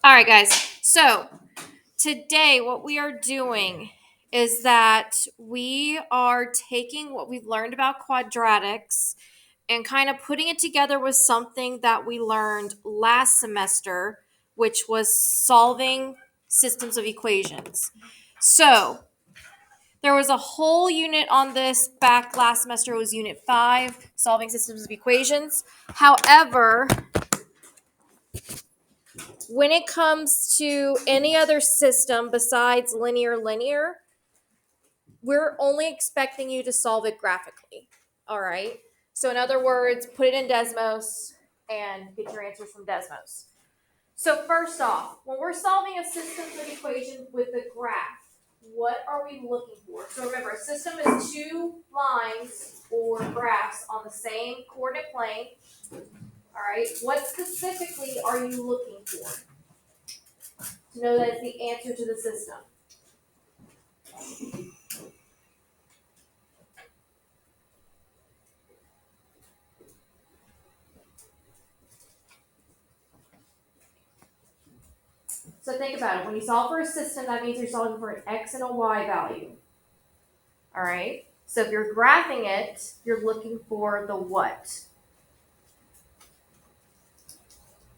All right, guys. So today, what we are doing is that we are taking what we've learned about quadratics and kind of putting it together with something that we learned last semester, which was solving systems of equations. So there was a whole unit on this back last semester. It was unit 5, solving systems of equations. However, when it comes to any other system besides linear, we're only expecting you to solve it graphically. All right. So, in other words, put it in Desmos and get your answers from Desmos. So, first off, when we're solving a system of equation with a graph, what are we looking for? So, remember, a system is two lines or graphs on the same coordinate plane. All right. What specifically are you looking for to know that it's the answer to the system? So think about it. When you solve for a system, that means you're solving for an x and a y value. All right? So if you're graphing it, you're looking for the what?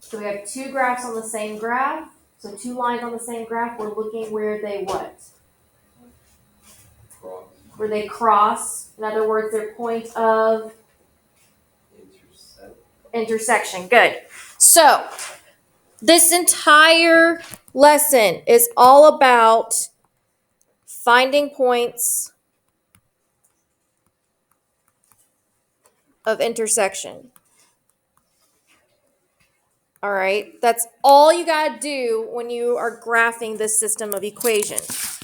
So we have two graphs on the same graph. So two lines on the same graph. We're looking where they what? Where they cross. In other words, their point of intersection. Good. So this entire lesson is all about finding points of intersection. All right, that's all you got to do when you are graphing this system of equations.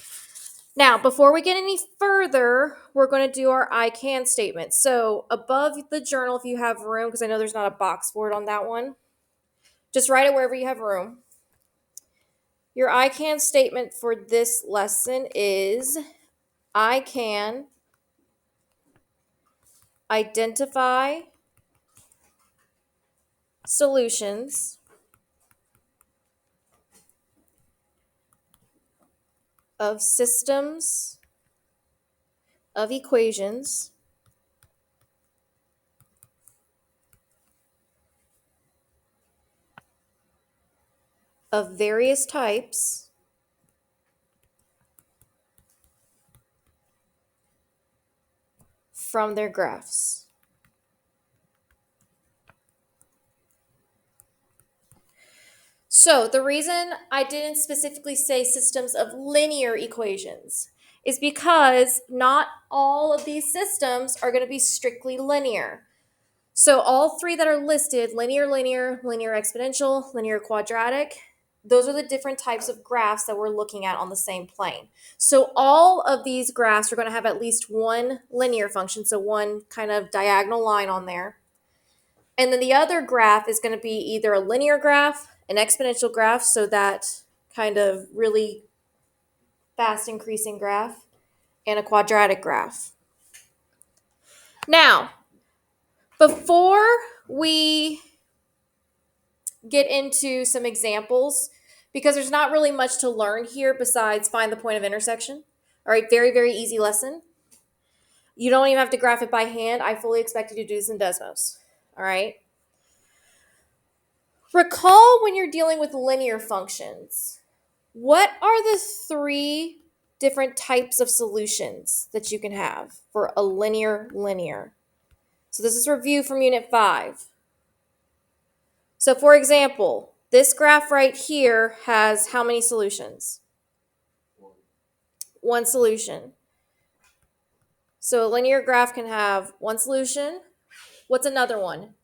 Now, before we get any further, we're going to do our I can statement. So above the journal, if you have room, because I know there's not a box for it on that one, just write it wherever you have room. Your I can statement for this lesson is I can identify solutions of systems of equations of various types from their graphs. So the reason I didn't specifically say systems of linear equations is because not all of these systems are going to be strictly linear. So all three that are listed, linear exponential, linear quadratic, those are the different types of graphs that we're looking at on the same plane. So all of these graphs are going to have at least one linear function, so one kind of diagonal line on there. And then the other graph is going to be either a linear graph, an exponential graph, so that kind of really fast increasing graph, and a quadratic graph. Now, before we get into some examples, because there's not really much to learn here besides find the point of intersection. All right, very, very easy lesson. You don't even have to graph it by hand. I fully expect you to do this in Desmos. All right. Recall when you're dealing with linear functions, what are the three different types of solutions that you can have for a linear? So this is review from Unit 5. So for example, this graph right here has how many solutions? One solution. So a linear graph can have one solution. What's another one?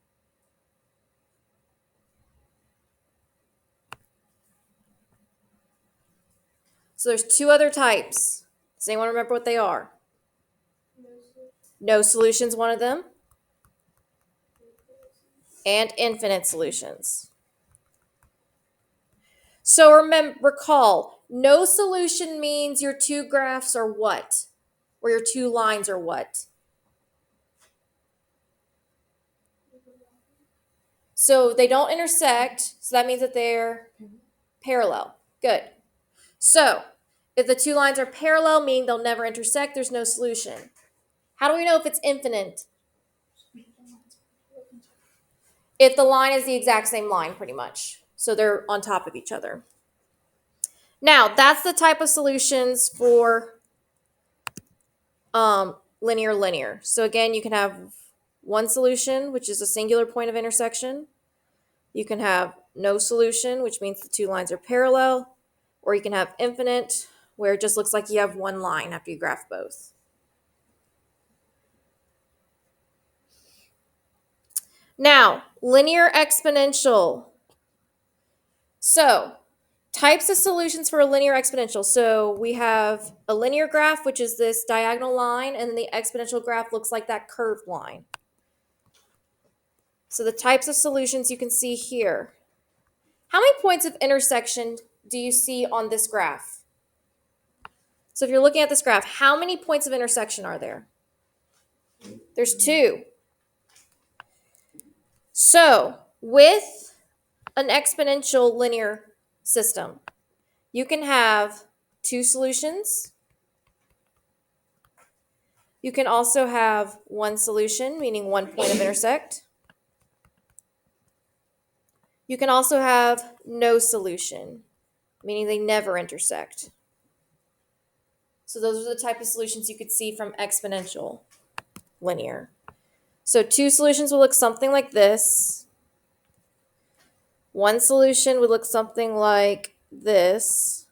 So there's two other types. Does anyone remember what they are? No solutions, one of them. And infinite solutions. So recall, no solution means your two graphs are what? Or your two lines are what? So they don't intersect, so that means that they're Parallel. Good. So, if the two lines are parallel, meaning they'll never intersect, there's no solution. How do we know if it's infinite? If the line is the exact same line, pretty much. So they're on top of each other. Now, that's the type of solutions for linear. So again, you can have one solution, which is a singular point of intersection. You can have no solution, which means the two lines are parallel. Or you can have infinite, where it just looks like you have one line after you graph both. Now, linear exponential. So, types of solutions for a linear exponential. So we have a linear graph, which is this diagonal line, and then the exponential graph looks like that curved line. So the types of solutions you can see here. How many points of intersection do you see on this graph? So if you're looking at this graph, how many points of intersection are there? There's 2. So with an exponential linear system, you can have 2 solutions. You can also have 1 solution, meaning 1 point of intersect. You can also have no solution, meaning they never intersect. So those are the type of solutions you could see from exponential linear. So 2 solutions will look something like this. 1 solution would look something like this.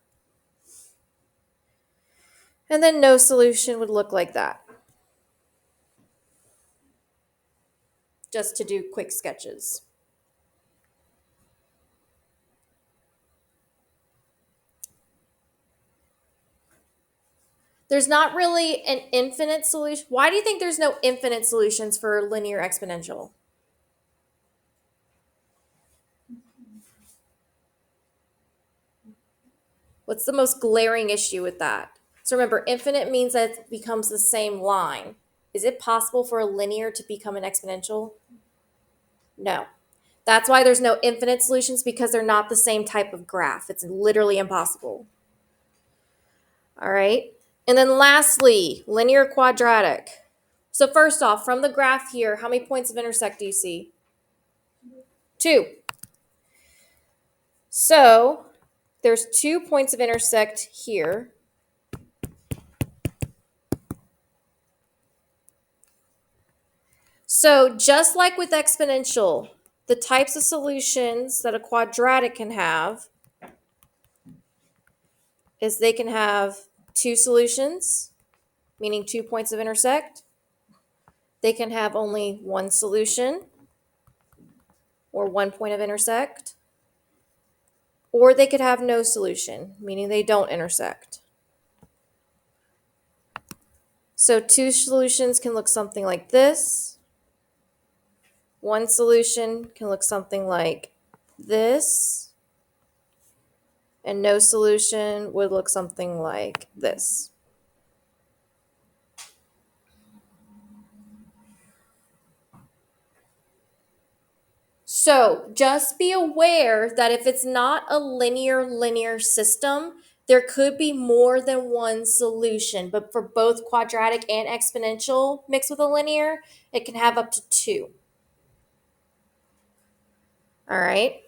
And then no solution would look like that. Just to do quick sketches. There's not really an infinite solution. Why do you think there's no infinite solutions for linear exponential? What's the most glaring issue with that? So remember, infinite means that it becomes the same line. Is it possible for a linear to become an exponential? No. That's why there's no infinite solutions, because they're not the same type of graph. It's literally impossible. All right. And then lastly, linear quadratic. So first off, from the graph here, how many points of intersect do you see? 2. So there's 2 points of intersect here. So just like with exponential, the types of solutions that a quadratic can have is they can have 2 solutions, meaning 2 points of intersect. They can have only 1 solution, or 1 point of intersect. Or they could have no solution, meaning they don't intersect. So 2 solutions can look something like this. 1 solution can look something like this. And no solution would look something like this. So just be aware that if it's not a linear system, there could be more than 1 solution. But for both quadratic and exponential mixed with a linear, it can have up to 2. All right.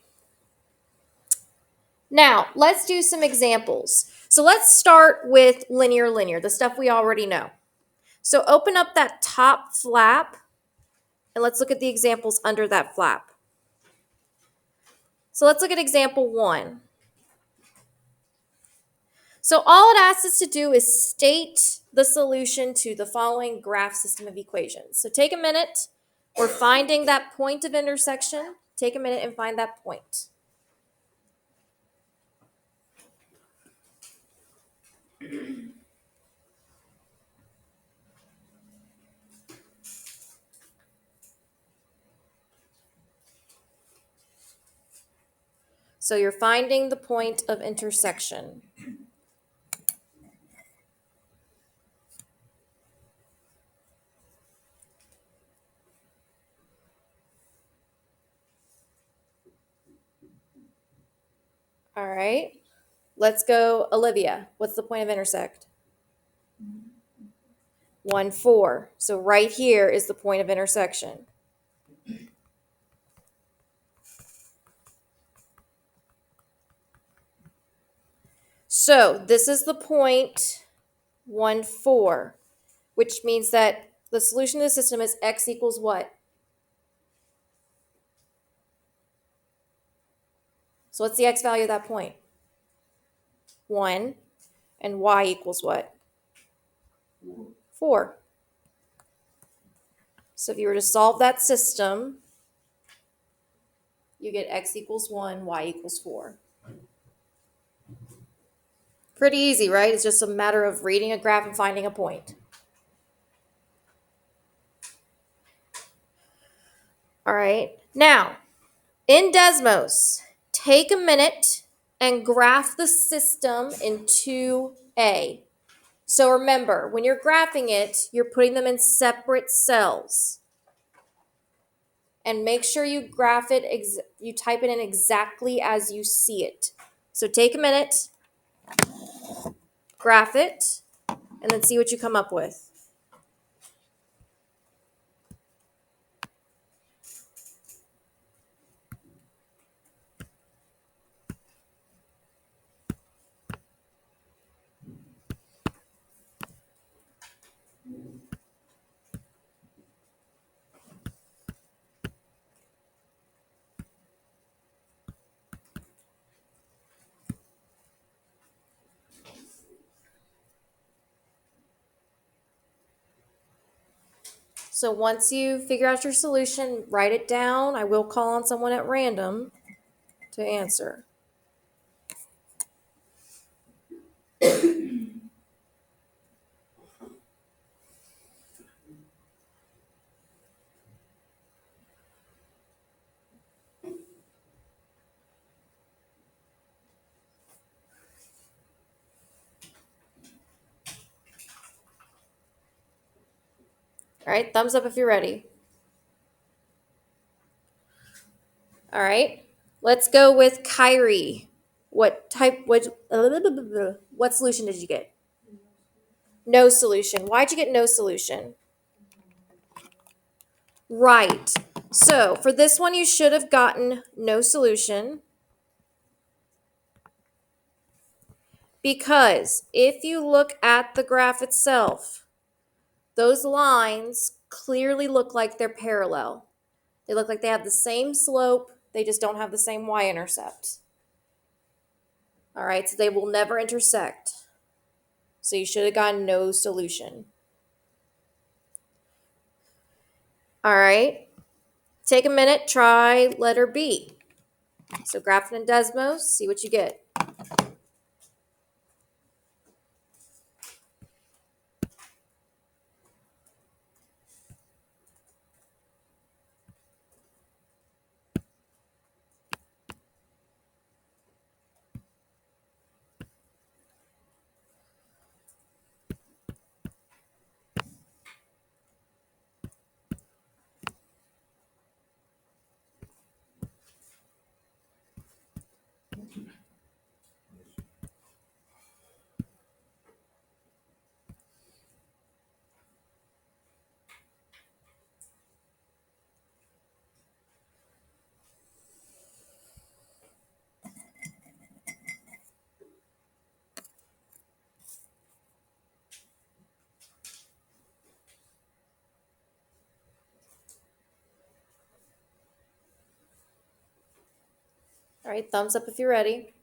Now, let's do some examples. So let's start with linear, the stuff we already know. So open up that top flap, and let's look at the examples under that flap. So let's look at example 1. So all it asks us to do is state the solution to the following graph system of equations. So take a minute. We're finding that point of intersection. Take a minute and find that point. So you're finding the point of intersection. All right. Let's go, Olivia. What's the point of intersect? 1, 4. So right here is the point of intersection. So this is the point 1, 4, which means that the solution to the system is x equals what? So what's the x value of that point? 1. And y equals what? 4. So if you were to solve that system, you get x equals 1, y equals 4. Pretty easy, right? It's just a matter of reading a graph and finding a point. All right. Now, in Desmos, take a minute and graph the system in 2A. So remember, when you're graphing it, you're putting them in separate cells. And make sure you graph it, you type it in exactly as you see it. So take a minute, graph it, and then see what you come up with. So once you figure out your solution, write it down. I will call on someone at random to answer. All right, thumbs up if you're ready. All right, let's go with Kyrie. What solution did you get? No solution. Why'd you get no solution? Right. So for this one, you should have gotten no solution. Because if you look at the graph itself, those lines clearly look like they're parallel. They look like they have the same slope, they just don't have the same y-intercept. All right, so they will never intersect. So you should have gotten no solution. All right, take a minute, try letter B. So graph it in Desmos, see what you get. All right, thumbs up if you're ready.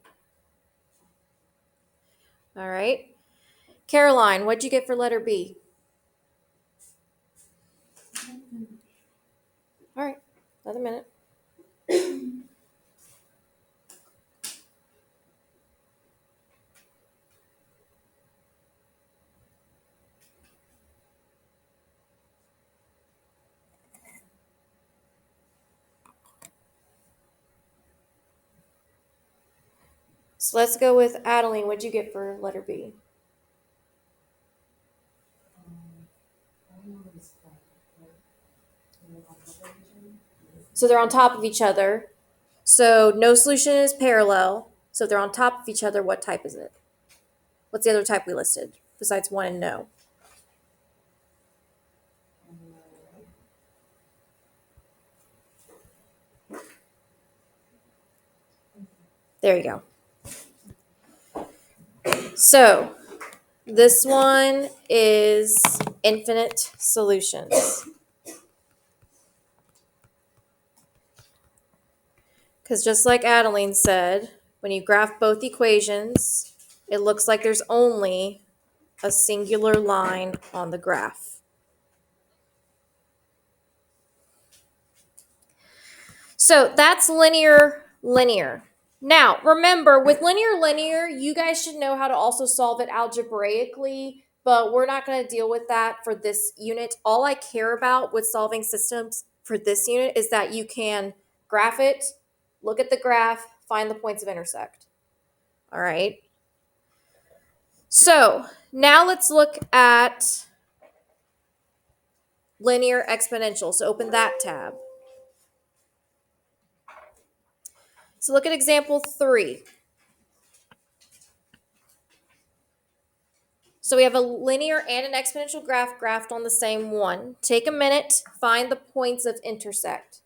All right. Caroline, what'd you get for letter B? All right, another minute. So let's go with Adeline. What'd you get for letter B? So they're on top of each other. So no solution is parallel. So if they're on top of each other, what type is it? What's the other type we listed besides one and no? There you go. So this one is infinite solutions. Because just like Adeline said, when you graph both equations, it looks like there's only a singular line on the graph. So that's linear. Now, remember, with linear, you guys should know how to also solve it algebraically, but we're not going to deal with that for this unit. All I care about with solving systems for this unit is that you can graph it, look at the graph, find the points of intersect. All right. So now let's look at linear exponential. So open that tab. So look at example 3. So we have a linear and an exponential graph graphed on the same one. Take a minute, find the points of intersect.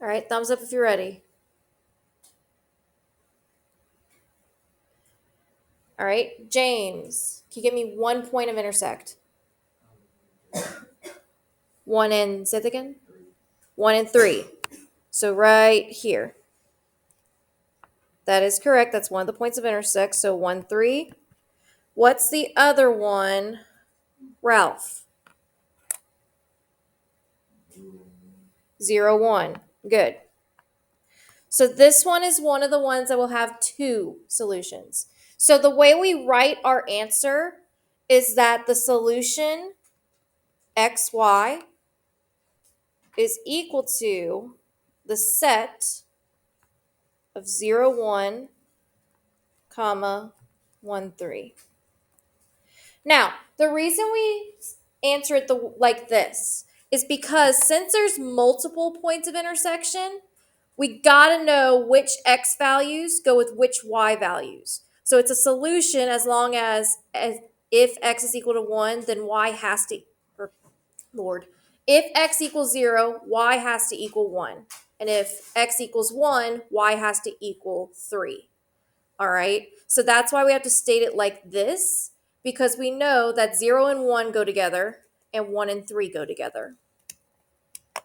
All right, thumbs up if you're ready. All right, James, can you give me 1 point of intersect? 1 and, say it again? 1 and 3. So right here. That is correct. That's one of the points of intersect. So 1, 3. What's the other one, Ralph? 0, 1. Good. So this one is one of the ones that will have 2 solutions. So the way we write our answer is that the solution xy is equal to the set of 0, 1, comma, 1, 3. Now, the reason we answer it like this is because since there's multiple points of intersection, we gotta know which x values go with which y values. So it's a solution as long as if x is equal to 1, then y has to, or Lord, if x equals 0, y has to equal 1. And if x equals 1, y has to equal 3. All right, so that's why we have to state it like this, because we know that 0 and 1 go together and 1 and 3 go together.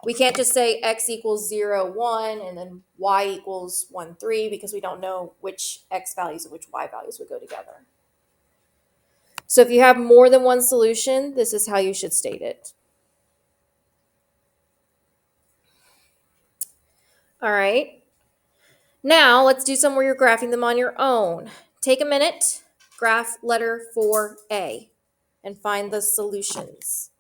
We can't just say x equals 0, 1, and then y equals 1, 3, because we don't know which x values and which y values would go together. So if you have more than one solution, this is how you should state it. All right. Now let's do some where you're graphing them on your own. Take a minute, graph letter 4A, and find the solutions.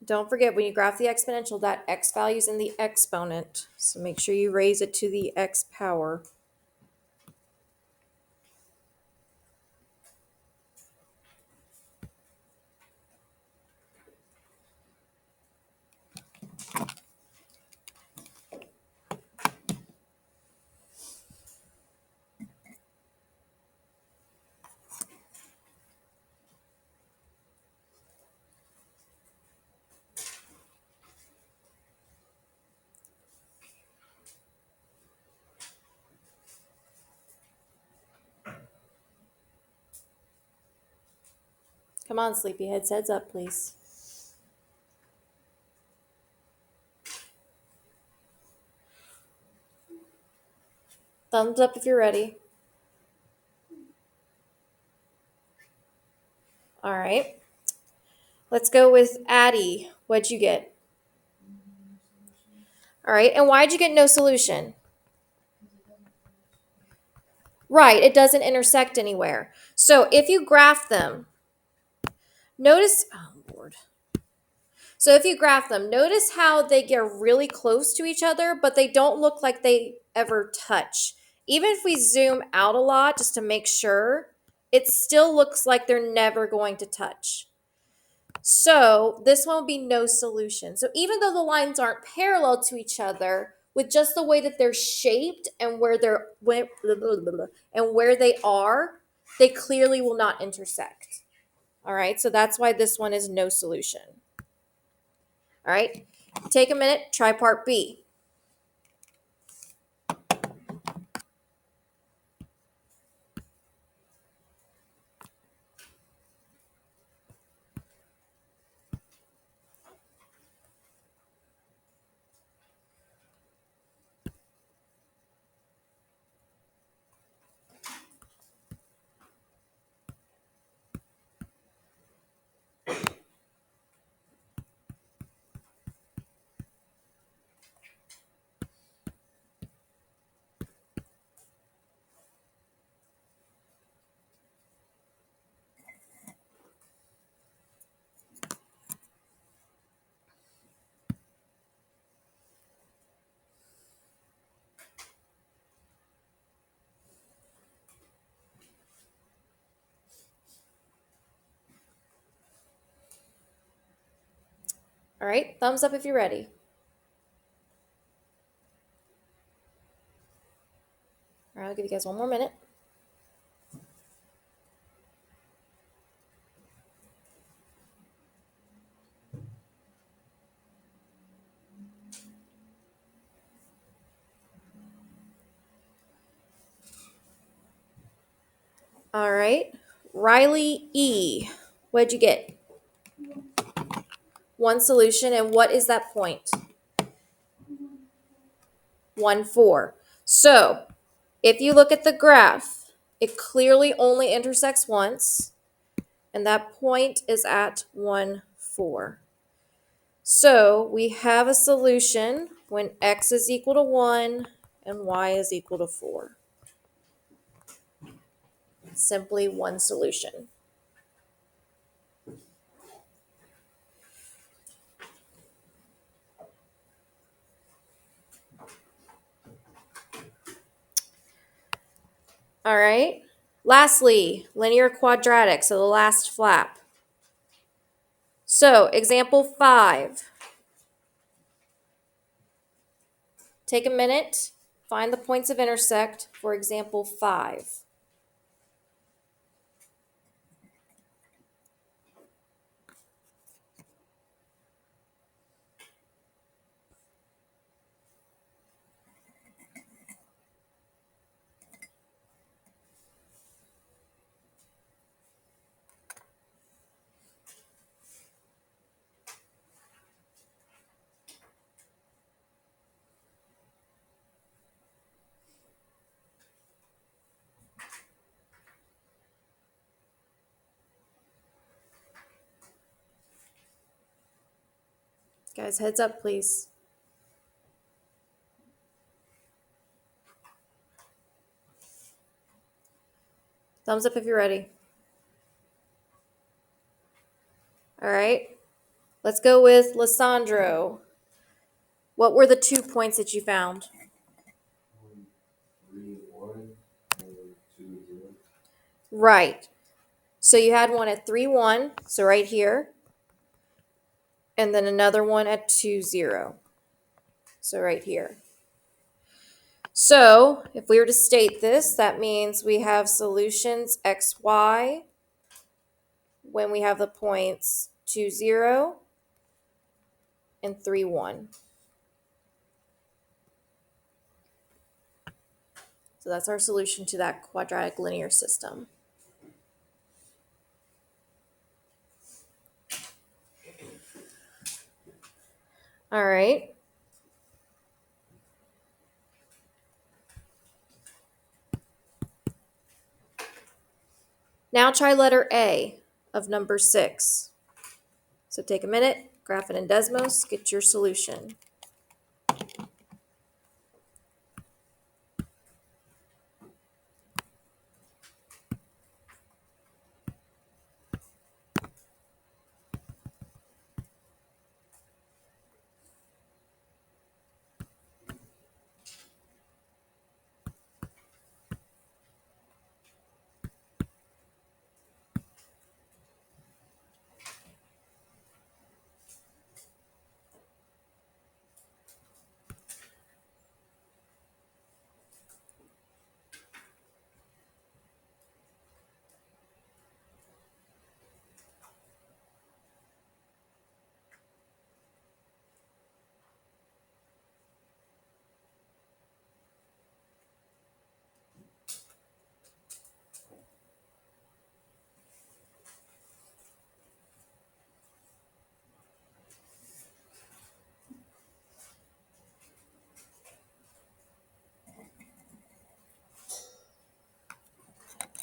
Don't forget, when you graph the exponential, that x value is in the exponent. So make sure you raise it to the x power. Come on, sleepyheads, heads up, please. Thumbs up if you're ready. All right. Let's go with Addie. What'd you get? All right. And why'd you get no solution? Right. It doesn't intersect anywhere. So if you graph them, notice, oh Lord. So if you graph them, notice how they get really close to each other, but they don't look like they ever touch. Even if we zoom out a lot just to make sure, it still looks like they're never going to touch. So this one will be no solution. So even though the lines aren't parallel to each other, with just the way that they're shaped and where they are, they clearly will not intersect. All right, so that's why this one is no solution. All right, take a minute, try part B. All right, thumbs up if you're ready. All right, I'll give you guys one more minute. All right, Riley E. What'd you get? One solution, and what is that point? 1, 4. So if you look at the graph, it clearly only intersects once, and that point is at 1, 4. So we have a solution when x is equal to 1 and y is equal to 4. Simply one solution. All right. Lastly, linear quadratic, so the last flap. So example 5. Take a minute, find the points of intersect for example 5. Guys, heads up, please. Thumbs up if you're ready. All right. Let's go with Lissandro. What were the 2 points that you found? 3, 1, and 2, 0. Right. So you had one at 3, 1, so right here, and then another one at 2, 0, so right here. So if we were to state this, that means we have solutions x, y when we have the points 2, 0 and 3, 1. So that's our solution to that quadratic linear system. All right. Now try letter A of number 6. So take a minute, graph it in Desmos, get your solution.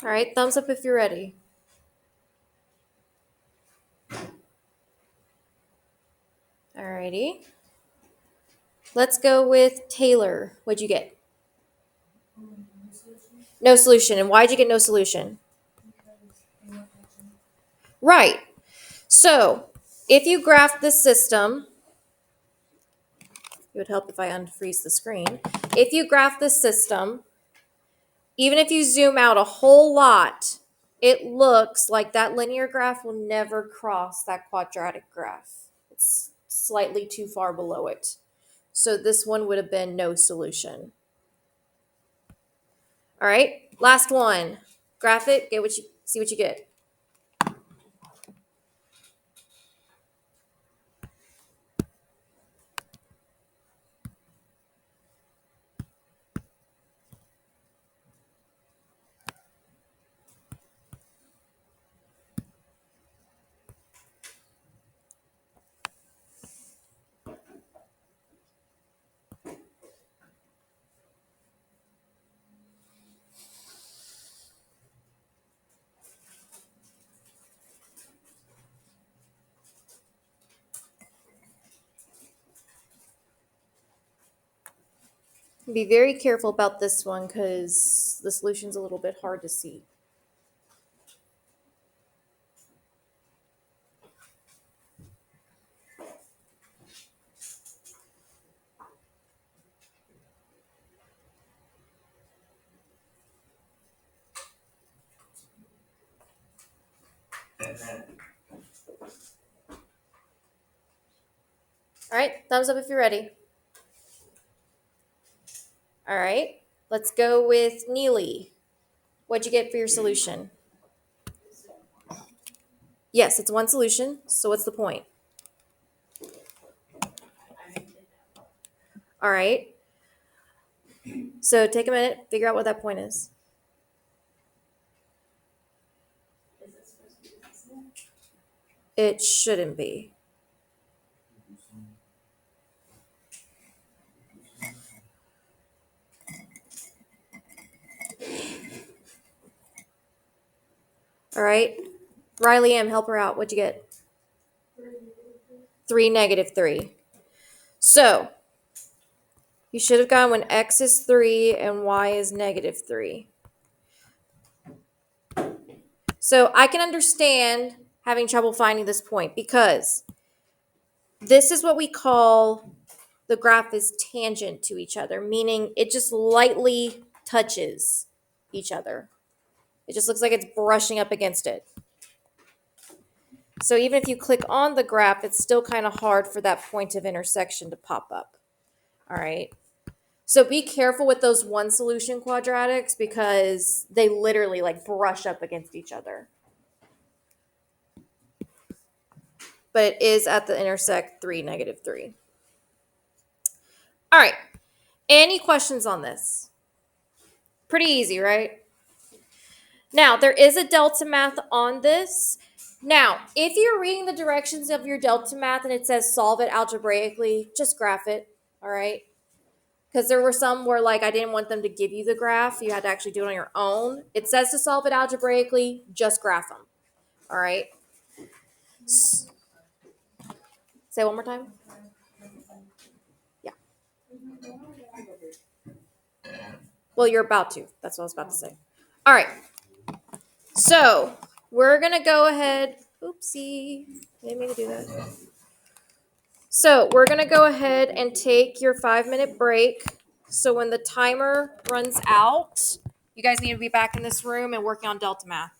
All right, thumbs up if you're ready. All righty. Let's go with Taylor. What'd you get? No solution. And why'd you get no solution? Right. So if you graph the system, it would help if I unfreeze the screen. If you graph the system, even if you zoom out a whole lot, it looks like that linear graph will never cross that quadratic graph. It's slightly too far below it. So this one would have been no solution. All right, last one. Graph it, see what you get. Be very careful about this one because the solution's a little bit hard to see. All right, thumbs up if you're ready. All right, let's go with Neely. What'd you get for your solution? Yes, it's one solution, so what's the point? All right, so take a minute, figure out what that point is. It shouldn't be. All right, Riley M, help her out. What'd you get? 3, -3. So you should have gone when x is 3 and y is -3. So I can understand having trouble finding this point because this is what we call the graph is tangent to each other, meaning it just lightly touches each other. It just looks like it's brushing up against it. So even if you click on the graph, it's still kind of hard for that point of intersection to pop up. All right. So be careful with those one solution quadratics because they literally like brush up against each other. But it is at the intersect 3, -3. All right. Any questions on this? Pretty easy, right? Now, there is a delta math on this. Now, if you're reading the directions of your delta math and it says solve it algebraically, just graph it, all right? Because there were some where, like, I didn't want them to give you the graph. You had to actually do it on your own. It says to solve it algebraically, just graph them, all right? Say one more time. Yeah. Well, you're about to. That's what I was about to say. All right. So we're going to go ahead. Oopsie. Didn't mean to do that. So we're going to go ahead and take your 5-minute break. So when the timer runs out, you guys need to be back in this room and working on delta math.